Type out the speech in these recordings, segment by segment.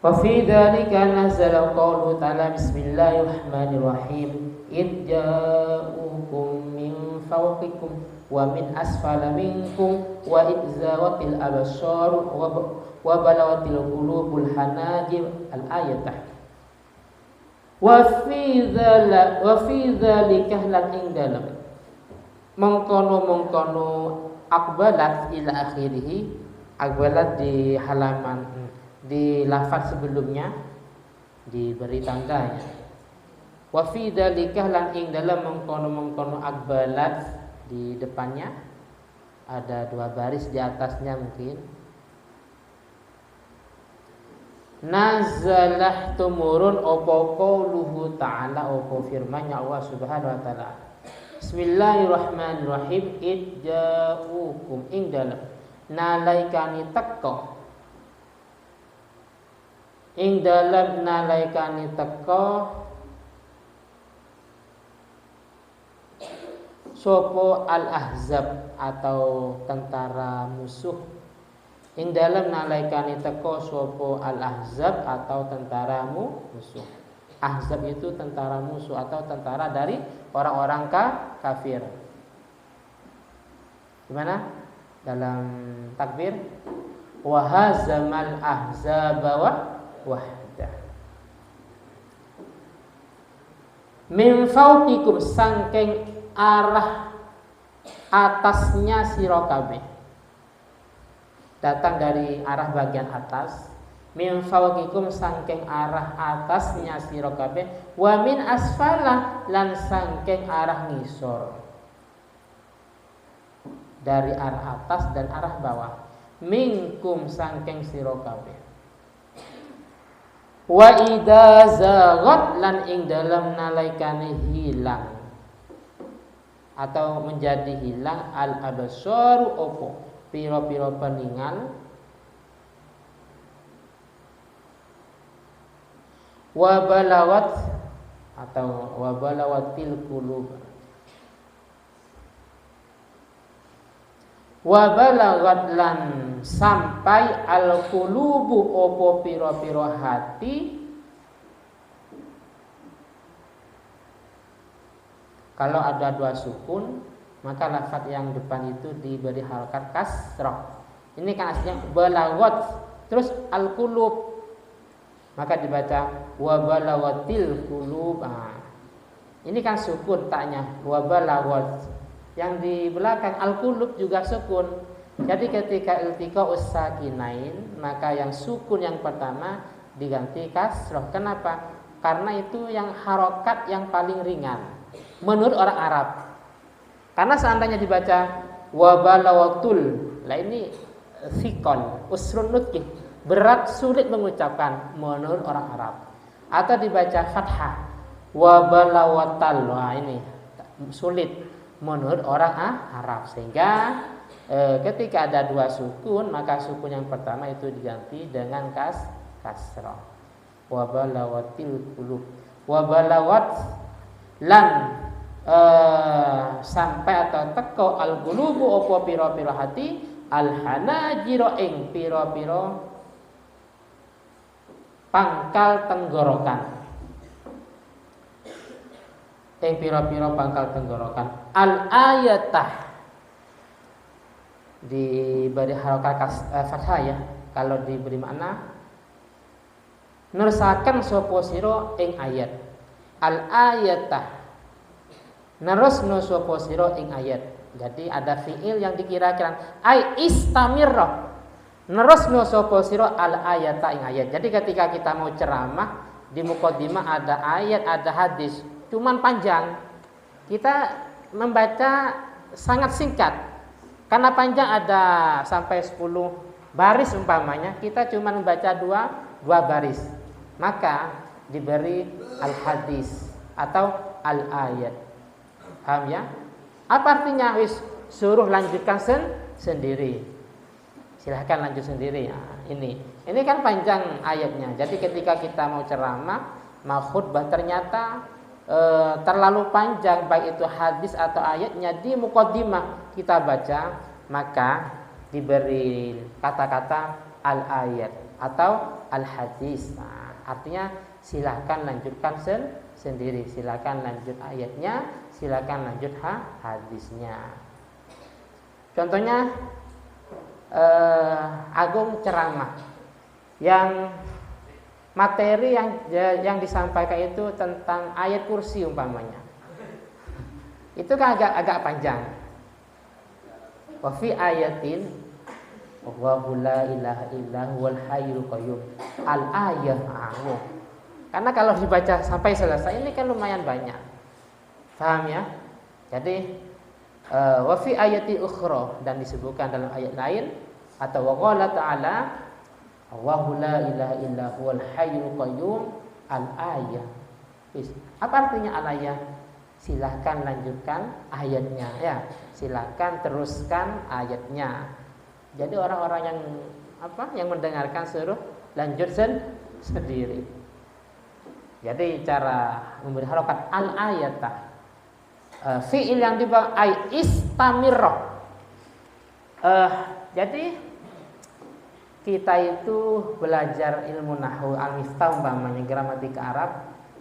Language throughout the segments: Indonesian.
Wa fi dzalika nazala qauluhu ta'ala bismillahirrahmanirrahim id ja'ukum min fawqikum wa min asfala minkum wa id zawatil absar wa balawatil qulubul hanajir al-ayatah. Wa fi dzalika lan ing dalem mengkono akbalat ila akhirih, akbalat di halaman di lafaz sebelumnya diberi tanda ya. Wa fi dzalika lan ing dalam mengkono akbalat di depannya ada 2 baris di atasnya mungkin. Nazalah tumurun opo qauluhu ta'ala opo firman-Nya Allah Subhanahu wa taala. Bismillahirrahmanirrahim idja'ukum ing dalem nalaikani teko ing dalem nalaikani teko sopo al-ahzab atau tentara musuh. Ing dalam nalaikani teko sopo al-ahzab atau tentara musuh. Ahzab itu tentara musuh atau tentara dari orang-orang kafir. Gimana? Dalam takbir wa hazamal ahzaba wahda. Min fawqikum sangking arah atasnya sira kabeh. Datang dari arah bagian atas, min fawqikum sangking arah atasnya sira kabeh, wa min asfala lan sangking arah ngisor. Dari arah atas dan arah bawah, minkum sangking sira kabeh. Wa idza zaghat lan ing dalam nalaikane hilang atau menjadi hilang al absaru opo piro-piro peningal wabalawat atau wabalawatil qulub wabalawat lan sampai al qulubu opo piro-piro hati. Kalau ada 2 sukun, maka lafaz yang depan itu diberi harakat kasrah. Ini kan aslinya balawat, terus al-qulub, maka dibaca wa balawatil qulub. Ini kan sukun taknya wa balawat. Yang di belakang al-qulub juga sukun. Jadi ketika iltiqa ussakinain, maka yang sukun yang pertama diganti kasrah. Kenapa? Karena itu yang harokat yang paling ringan menurut orang Arab. Karena seandainya dibaca wabalawatul, lah ini thiqal, usrun nutqi, berat sulit mengucapkan menurut orang Arab. Atau dibaca fathah wabalawatal, wah ini sulit menurut orang Arab. Sehingga ketika ada 2 sukun, maka sukun yang pertama itu diganti dengan kasrah. Wabalawatil qulub, wabalawat lan sampai atau teko al-qulubu opo piro-piro hati al-hanajiro ing piro-piro pangkal tenggorokan. Ing piro-piro pangkal tenggorokan al-ayatah diberi harokat fathah ya. Kalau diberi makna nersaken sapa sira ing ayat al-ayatah, nerusno sapa sira ing ayat. Jadi ada fiil yang dikira-kira ai istamirra, nerusno sapa sira al ayata ing ayat. Jadi ketika kita mau ceramah di mukadimah ada ayat, ada hadis, cuman panjang. Kita membaca sangat singkat. Karena panjang ada sampai 10 baris umpamanya, kita cuma membaca 2 baris. Maka diberi al hadis atau al ayat. Paham ya? Apa artinya? Wis suruh lanjutkan sendiri. Silahkan lanjut sendiri. Nah, ini kan panjang ayatnya. Jadi ketika kita mau ceramah, mau khutbah ternyata terlalu panjang baik itu hadis atau ayatnya, di muqaddimah kita baca, maka diberi kata-kata al ayat atau al-hadis. Nah, artinya silakan lanjutkan sendiri, silakan lanjut ayatnya, silakan lanjut hadisnya. Contohnya Agung ceramah yang materi yang disampaikan itu tentang ayat kursi umpamanya. Itu kan agak panjang. Wa fi ayatin Allahu la ilaha illa huwal hayyul qayyum. Al-ayah. Karena kalau dibaca sampai selesai ini kan lumayan banyak. Paham ya? Jadi wa fi ayati ukhra, dan disebutkan dalam ayat lain, atau wa qala ta'ala Allahu la ilaha illa huwal hayyul qayyum al-ayah. Apa artinya al-ayah? Silahkan lanjutkan ayatnya ya. Silahkan teruskan ayatnya. Jadi orang-orang yang mendengarkan suruh lanjut sendiri. Jadi cara memberi harokat al-ayatah, fi'il yang dibawa ay istamirrah. Jadi kita itu belajar ilmu nahwu al-miftah umpamanya gramatika Arab,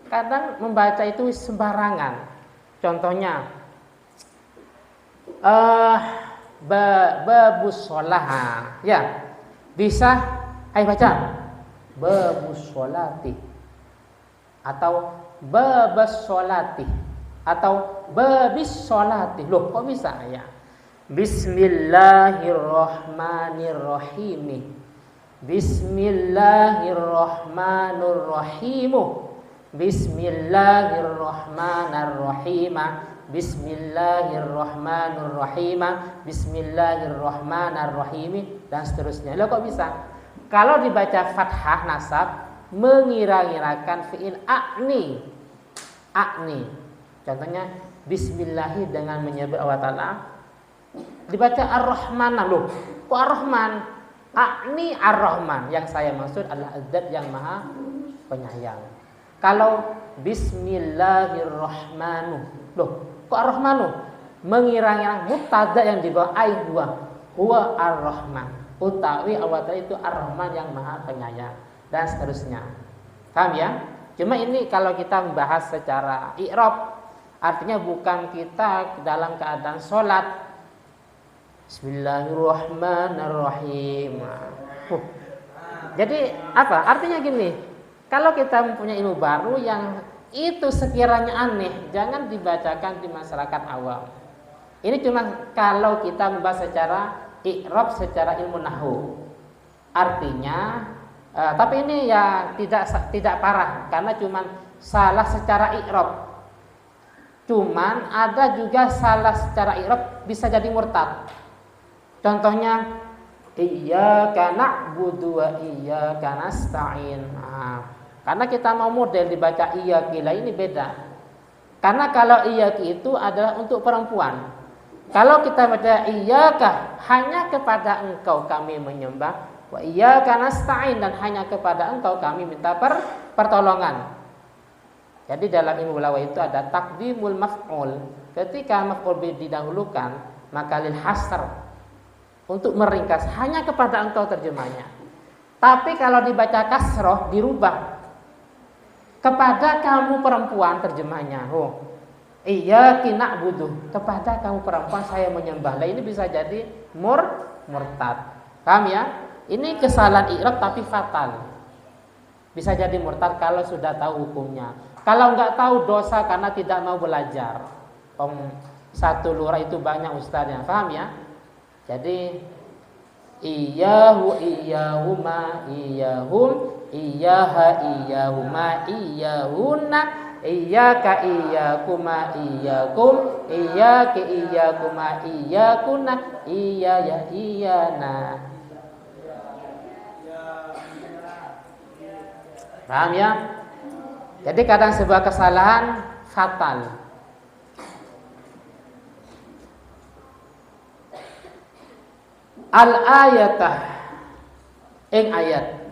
kadang membaca itu sembarangan. Contohnya babus sholah, ya bisa, ayo baca babus sholati, atau babas sholati, atau babis sholati. Loh kok bisa ya? Bismillahirrahmanirrahim, Bismillahirrahmanirrahim, Bismillahirrahmanirrahim, Bismillahirrahmanirrahim, Bismillahirrahmanirrahim, dan seterusnya. Loh kok bisa? Kalau dibaca fathah nasab mengira-ngirakan fi'il a'ni. Contohnya bismillahi dengan menyebut Allah Ta'ala, dibaca ar-Rahman. Loh kok ar-Rahman? A'ni ar-Rahman, yang saya maksud adalah zat yang maha penyayang. Kalau bismillahirrahmanu, loh kok ar-Rahmanu? Mengira-ngira mubtada yang dibawa ai huwa ar-Rahman, utawi Allah Ta'ala itu ar-Rahman yang maha penyayang, dan seterusnya. Paham ya? Cuma ini kalau kita membahas secara i'rab, artinya bukan kita dalam keadaan sholat Bismillahirrahmanirrahim. Jadi apa? Artinya gini, kalau kita mempunyai ilmu baru yang itu sekiranya aneh, jangan dibacakan di masyarakat awam. Ini cuma kalau kita membahas secara i'rab, secara ilmu nahwu. Artinya, tapi ini ya tidak parah, karena cuma salah secara i'rab. Cuman ada juga salah secara i'rab bisa jadi murtad. Contohnya iyyaka na'budu wa iyyaka nasta'in. Karena kita mau model dibaca iyyaki, lah ini beda. Karena kalau iyyaki itu adalah untuk perempuan. Kalau kita baca iyyaka, hanya kepada engkau kami menyembah, wa iyyaka nasta'in, dan hanya kepada engkau kami minta pertolongan. Jadi dalam ilmu balaghah itu ada taqdimul maf'ul. Ketika maf'ul didahulukan, maka lil hasr, untuk meringkas, hanya kepada engkau terjemahnya. Tapi kalau dibaca kasroh, dirubah kepada kamu perempuan terjemahnya. Iyyaki na'budu, kepada kamu perempuan saya menyembah. Lah ini bisa jadi murtad. Paham ya? Ini kesalahan i'rab tapi fatal. Bisa jadi murtad kalau sudah tahu hukumnya. Kalau nggak tahu dosa karena tidak mau belajar. Satu lurah itu banyak ustaznya. Paham ya? Jadi iyyahu iyyahuma iyyahum iyyaha iyyahuma iyyahunna iyyaka iyyakuma iyyakum iyyaki iyyakuma iyyakunna iyyaya iyyana. Paham ya? Jadi kadang sebuah kesalahan fatal. Al-ayatah ing ayat